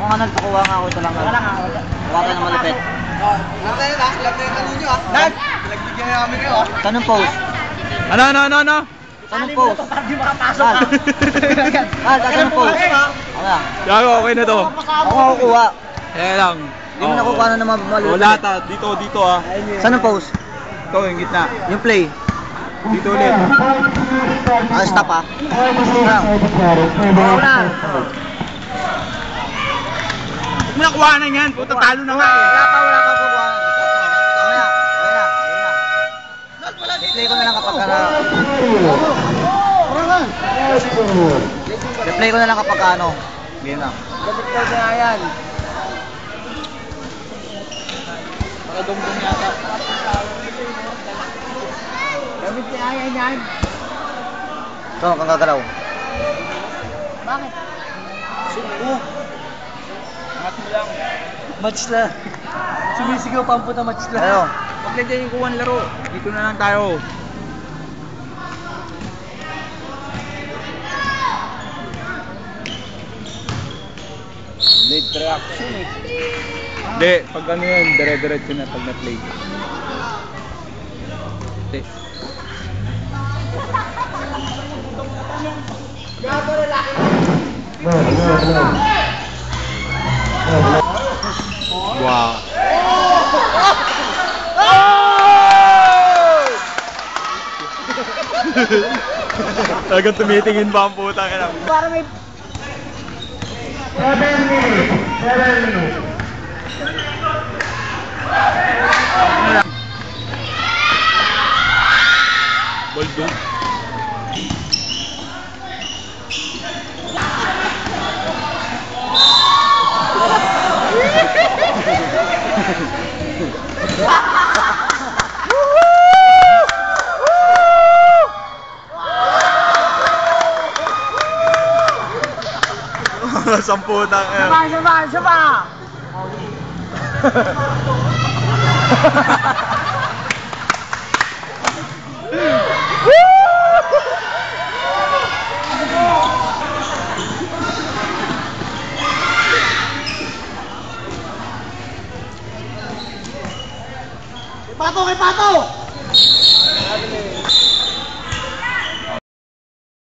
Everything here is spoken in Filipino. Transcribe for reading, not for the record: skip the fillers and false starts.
Ako nga nagpakuha nga ako ito lang. Wala nga ako. Kuha tayo ng malupit. Lang tayo na, lang tayo ano nyo ah. Dad! Pinagbigyan namin kayo ah. Saan ang post? Ano? Saan ang post? Hindi makapasok ah. Saan ang post? Ako lang. Gago, okay na to. Ako nga kukuha. Kaya lang. Hindi mo nakukuha na naman malupit. Wala ta, dito ah. Saan ang post? Ito, yung gitna. Yung play. Dito ulit. Stop ah. Oo na. Huwag mo na kuhanan yan, puta talo na nga eh. Wala pa kukuha. Mamaya. Replay ko na lang kapag Replay ko na lang kapag ano. Game na. Dapat ka na yan. Nakadungdung yata. Dapat ka na yan. So, kang gagalaw. Bakit? Suko. Angat mo lang. Match na. Sumisigaw pa ang puta match na. Ayo. Huwag lang dyan yung kuwan laro. Dito na lang tayo. Late reaction eh. Hindi, pag ano yan, dire-diretso na pag na-play. Hindi. Wow. Talagang tumitingin pa ang puta ka lang. Para may... 7 minutes. Boldo. Samputang Saba! Pato kay Pato!